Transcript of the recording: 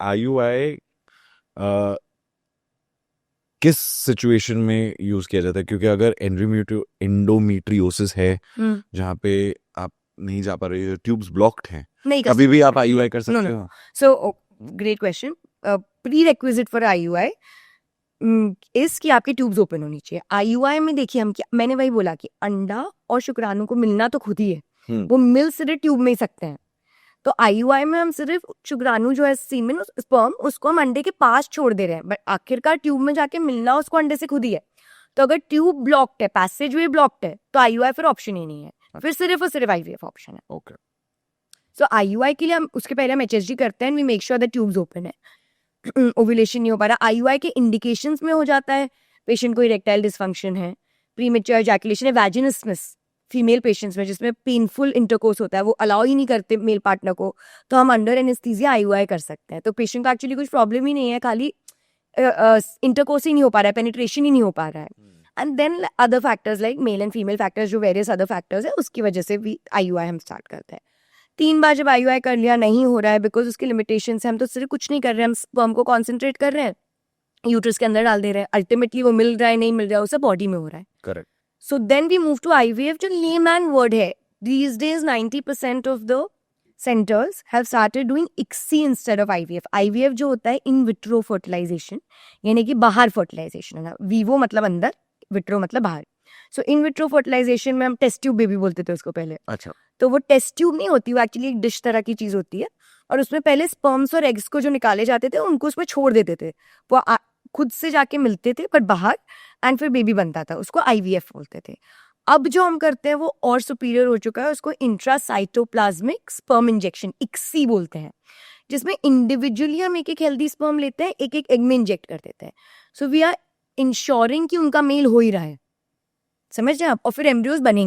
IUI किस situation में use किया जाता है? क्योंकि अगर एंडोमेट्रियोसिस है जहाँ पे आप नहीं जा पा रहे हो, ट्यूब्स ब्लॉक्ड हैं, नहीं कभी भी आप IUI कर सकते हो? So great question. Pre requisite for IUI इस कि आपके ट्यूब्स ओपन होनी चाहिए. IUI में देखिए हम क्या, मैंने वही बोला कि अंडा और शुक्राणु को मिलना तो खुद ही है, वो मिल सिर्फ ट्यूब में ही सकते हैं. तो IUI में हम सिर्फ शुक्राणु जो है सीमेन स्पर्म उसको हम अंडे के पास छोड़ दे रहे हैं, बट आखिरकार ट्यूब में जाके मिलना उसको अंडे से खुद ही है. तो अगर ट्यूब ब्लॉक्ड है, पैसेज वे ब्लॉक्ड है, तो IUI फिर ऑप्शन ही नहीं है, फिर सिर्फ और सिर्फ IVF ऑप्शन है. ओके. सो IUI के लिए हम उसके पहले हम HSG करते हैं, we make sure the tubes open है, ओव्यूलेशन नहीं हो पा रहा. IUI के इंडिकेशंस में हो जाता है पेशेंट को इरेक्टाइल डिसफंक्शन है, प्रीमेच्योर एजैकुलेशन है, वैजिनिस्मस फीमेल पेशेंट्स में जिसमें पेनफुल इंटरकोर्स होता है, वो अलाउ ही नहीं करते मेल पार्टनर को, तो हम अंडर एनेस्थीसिया IUI कर सकते हैं. तो पेशेंट को एक्चुअली कुछ प्रॉब्लम ही नहीं है, खाली इंटरकोर्स ही नहीं हो पा रहा है, पेनिट्रेशन ही नहीं हो पा रहा है. And then other factors like male and female factors, जो वेरियस अदर फैक्टर्स है, उसकी वजह से भी IUI हम स्टार्ट करते हैं. 3 बार जब IUI कर लिया नहीं हो रहा है बिकॉज उसके लिमिटेशंस है, हम तो सिर्फ कुछ नहीं कर रहे हैं, हम स्पर्म को कॉन्सेंट्रेट कर रहे हैं, यूट्रस के अंदर डाल दे रहे हैं, अल्टीमेटली वो मिल रहा है नहीं मिल रहा है, वो सब बॉडी में हो रहा है. Correct. So then we move to IVF, जो लेमैन वर्ड है. These days 90% of the centres have started doing ICSI instead of IVF. IVF जो होता है इन विट्रो फर्टिलाइजेशन, यानी कि बाहर फर्टिलाइजेशन है. वीवो मतलब अंदर, विट्रो मतलब बाहर. सो इन विट्रो फर्टिलाइजेशन में हम टेस्ट ट्यूब बेबी बोलते थे उसको पहले. अच्छा. तो वो टेस्ट ट्यूब नहीं होती, वो एक्चुअली एक डिश तरह की चीज होती है, और उसमें पहले स्पर्म्स और एग्स को जो निकाले जाते थे उनको उसमें छोड़ देते थे, वो खुद से जाके मिलते थे बट बाहर, एंड फिर बेबी बनता था, उसको IVF बोलते थे. अब जो हम करते हैं वो और सुपीरियर हो चुका है, उसको इंट्रासाइटोप्लाज्मिक स्पर्म इंजेक्शन ICSI बोलते हैं, जिसमें इंडिविजुअली हम एक एक हेल्दी स्पर्म लेते हैं, एक एक एग में इंजेक्ट कर देते हैं. सो वी आर इंश्योरिंग कि उनका मेल हो ही रहा है, समझ रहे हैं आप, और फिर एम्ब्रियोज बनेंगे.